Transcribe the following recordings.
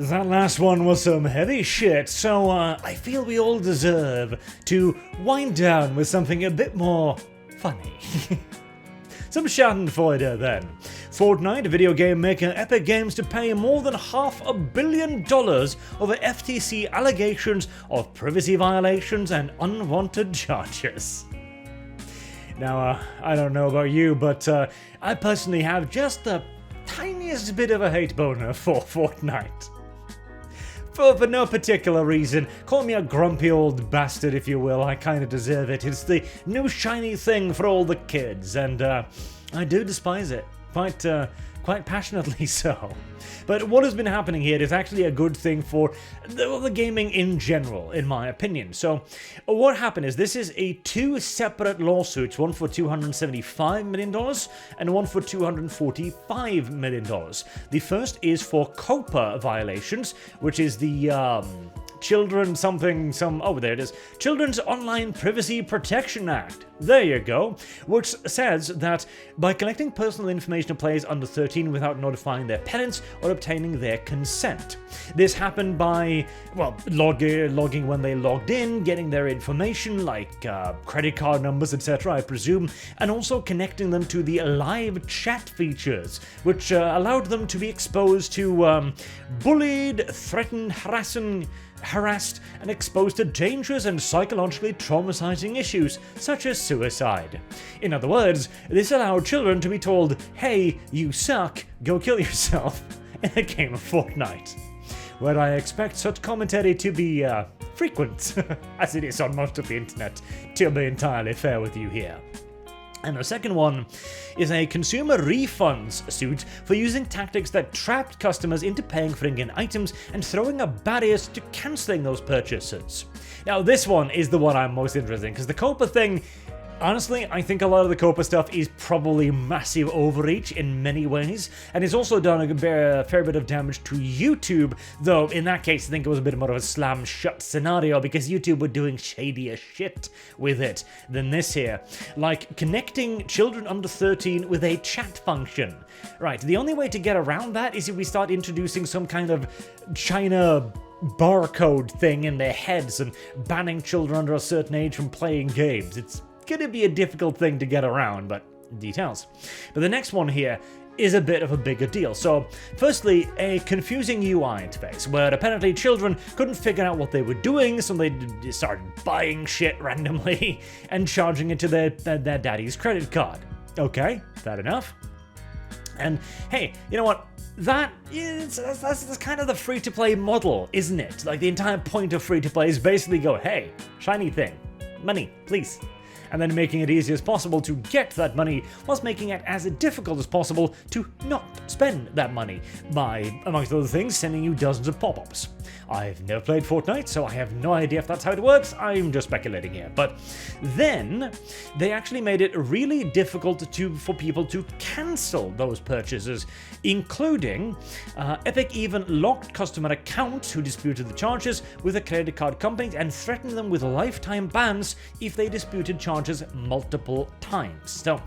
That last one was some heavy shit, so I feel we all deserve to wind down with something a bit more funny. Some schadenfreude then. Fortnite, video game maker Epic Games to pay more than $500 million over FTC allegations of privacy violations and unwanted charges. Now, I don't know about you, but I personally have just the tiniest bit of a hate boner for Fortnite. For no particular reason. Call me a grumpy old bastard if you will, I kinda deserve it. It's the new shiny thing for all the kids, and I do despise it. Quite passionately so. But what has been happening here is actually a good thing for the gaming in general, in my opinion. So, what happened is this is two separate lawsuits, one for $275 million and one for $245 million. The first is for COPPA violations, which is the Children's Online Privacy Protection Act. There you go. Which says that by collecting personal information of players under 13 without notifying their parents or obtaining their consent. This happened by, logging when they logged in, getting their information like credit card numbers, etc., I presume, and also connecting them to the live chat features, which allowed them to be exposed to bullied, threatened, harassed and exposed to dangerous and psychologically traumatizing issues such as suicide. In other words, this allowed children to be told, hey, you suck, go kill yourself in a game of Fortnite. Where I expect such commentary to be frequent, as it is on most of the internet, to be entirely fair with you here. And the second one is a consumer refunds suit for using tactics that trapped customers into paying for in-game items and throwing up barriers to cancelling those purchases. Now this one is the one I'm most interested in, because the COPPA thing, honestly, I think a lot of the COPPA stuff is probably massive overreach in many ways, and it's also done a fair bit of damage to YouTube, though in that case I think it was a bit more of a slam-shut scenario because YouTube were doing shadier shit with it than this here, like connecting children under 13 with a chat function. Right, the only way to get around that is if we start introducing some kind of China barcode thing in their heads and banning children under a certain age from playing games. It's gonna be a difficult thing to get around, but details. But the next one here is a bit of a bigger deal. So, firstly, a confusing UI interface, where apparently children couldn't figure out what they were doing, so they started buying shit randomly and charging it to their daddy's credit card. Okay, fair enough. And hey, you know what? That's kind of the free-to-play model, isn't it? Like, the entire point of free-to-play is basically go, hey, shiny thing, money, please. And then making it easy as possible to get that money, whilst making it as difficult as possible to not spend that money, by, amongst other things, sending you dozens of pop-ups. I've never played Fortnite, so I have no idea if that's how it works, I'm just speculating here. But then, they actually made it really difficult for people to cancel those purchases, including, Epic even locked customer accounts who disputed the charges with the credit card companies and threatened them with lifetime bans if they disputed charges multiple times. So,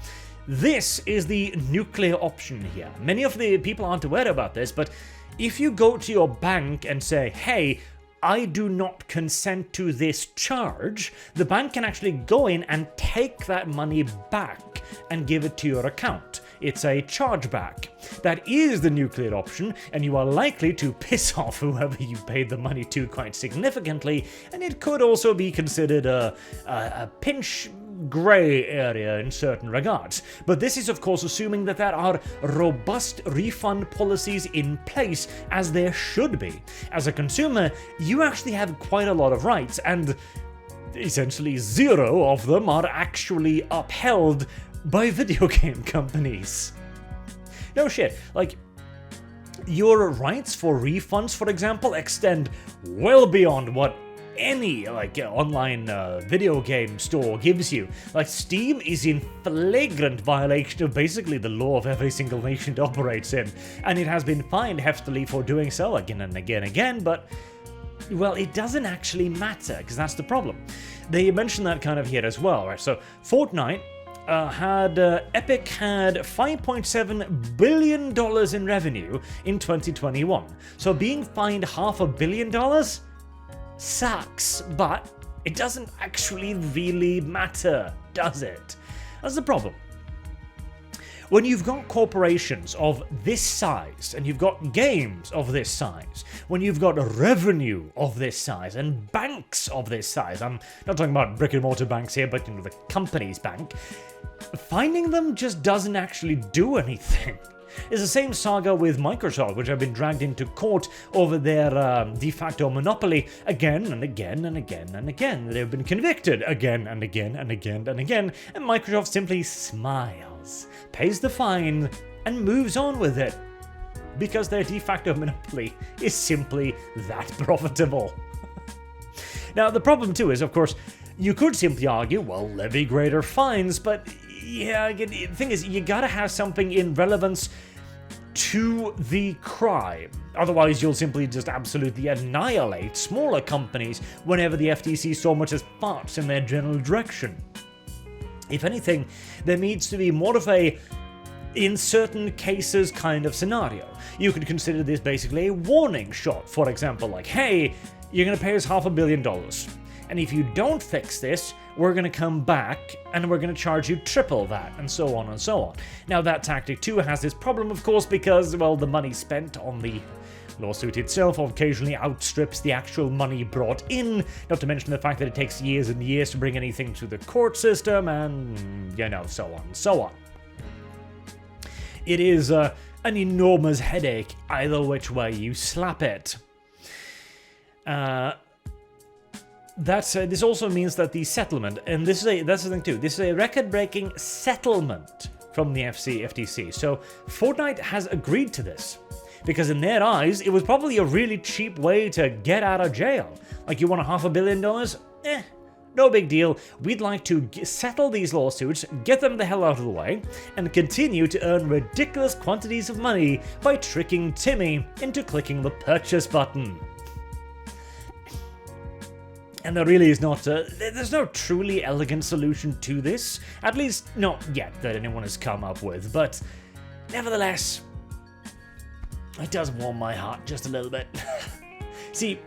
this is the nuclear option here. Many of the people aren't aware about this, but if you go to your bank and say, hey, I do not consent to this charge, the bank can actually go in and take that money back and give it to your account. It's a chargeback. That is the nuclear option, and you are likely to piss off whoever you paid the money to quite significantly, and it could also be considered a pinch grey area in certain regards. But this is of course assuming that there are robust refund policies in place, as there should be. As a consumer, you actually have quite a lot of rights, and essentially zero of them are actually upheld by video game companies. No shit, like, your rights for refunds, for example, extend well beyond what any online video game store gives you. Like, Steam is in flagrant violation of basically the law of every single nation it operates in, and it has been fined heftily for doing so again and again, but well, it doesn't actually matter, because that's the problem. They mention that kind of here as well, right? So Fortnite Epic had $5.7 billion in revenue in 2021. So being fined $500 million sucks, but it doesn't actually really matter, does it? That's the problem. When you've got corporations of this size, and you've got games of this size, when you've got revenue of this size, and banks of this size, I'm not talking about brick and mortar banks here, but the company's bank, finding them just doesn't actually do anything. It's the same saga with Microsoft, which have been dragged into court over their de facto monopoly again and again and again and again. They've been convicted again and again and again and again, and Microsoft simply smiles, pays the fine, and moves on with it. Because their de facto monopoly is simply that profitable. Now, the problem too is, of course, you could simply argue, well, levy greater fines, but yeah, the thing is, you gotta have something in relevance to the crime. Otherwise, you'll simply just absolutely annihilate smaller companies whenever the FTC so much as farts in their general direction. If anything, there needs to be more of a in certain cases kind of scenario. You could consider this basically a warning shot, for example, like, hey, you're gonna pay us $500 million. And if you don't fix this, we're going to come back and we're going to charge you triple that, and so on and so on. Now, that tactic too has this problem, of course, because, well, the money spent on the lawsuit itself occasionally outstrips the actual money brought in, not to mention the fact that it takes years and years to bring anything to the court system, and, so on and so on. It is an enormous headache either which way you slap it. This also means that the settlement, and that's the thing too, this is a record-breaking settlement from the FTC. So Fortnite has agreed to this, because in their eyes, it was probably a really cheap way to get out of jail. Like, you want $500 million? No big deal. We'd like to settle these lawsuits, get them the hell out of the way, and continue to earn ridiculous quantities of money by tricking Timmy into clicking the purchase button. And there really is not there's no truly elegant solution to this, at least not yet that anyone has come up with, but nevertheless, it does warm my heart just a little bit. See,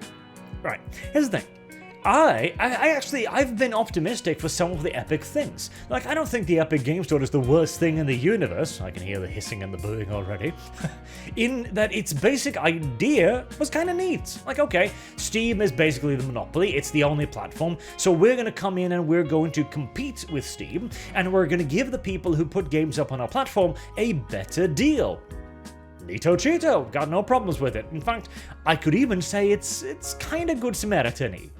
right, here's the thing. I've been optimistic for some of the Epic things. Like, I don't think the Epic Game Store is the worst thing in the universe. I can hear the hissing and the booing already. In that its basic idea was kind of neat. Like, okay, Steam is basically the monopoly. It's the only platform. So we're going to come in and we're going to compete with Steam. And we're going to give the people who put games up on our platform a better deal. Neato Cheeto, got no problems with it. In fact, I could even say it's kind of good Samaritan-y.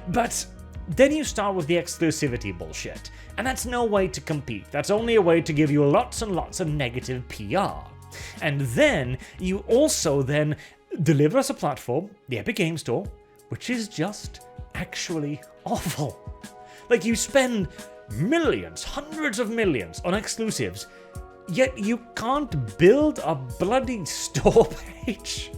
But then you start with the exclusivity bullshit, and that's no way to compete. That's only a way to give you lots and lots of negative PR. And then you also then deliver us a platform, the Epic Game Store, which is just actually awful. Like, you spend millions, hundreds of millions on exclusives, yet you can't build a bloody store page.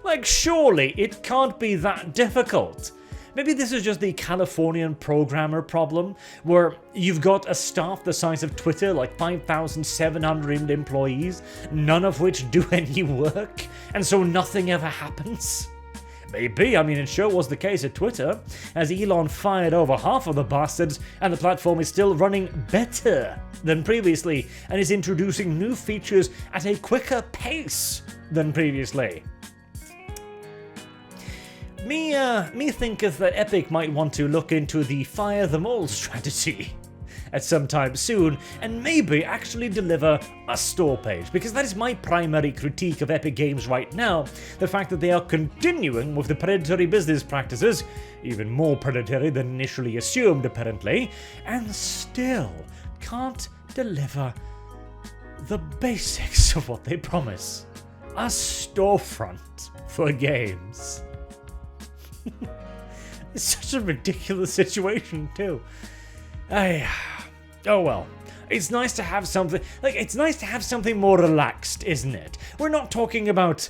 Like, surely it can't be that difficult. Maybe this is just the Californian programmer problem, where you've got a staff the size of Twitter, like 5,700 employees, none of which do any work, and so nothing ever happens. Maybe, I mean, it sure was the case at Twitter, as Elon fired over half of the bastards, and the platform is still running better than previously, and is introducing new features at a quicker pace than previously. Me thinketh that Epic might want to look into the fire them all strategy at some time soon, and maybe actually deliver a store page, because that is my primary critique of Epic Games right now, the fact that they are continuing with the predatory business practices, even more predatory than initially assumed apparently, and still can't deliver the basics of what they promise. A storefront for games. It's such a ridiculous situation too. Oh well. It's nice to have something more relaxed, isn't it? We're not talking about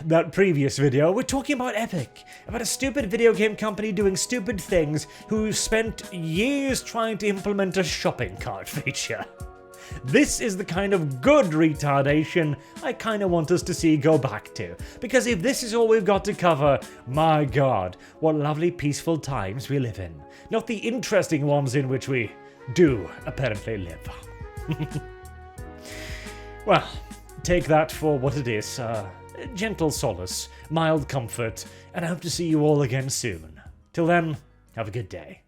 that previous video, we're talking about Epic, about a stupid video game company doing stupid things who spent years trying to implement a shopping cart feature. This is the kind of good retardation I kinda want us to see go back to, because if this is all we've got to cover, my god, what lovely peaceful times we live in. Not the interesting ones in which we do apparently live. Well, take that for what it is. Gentle solace, mild comfort, and I hope to see you all again soon. Till then, have a good day.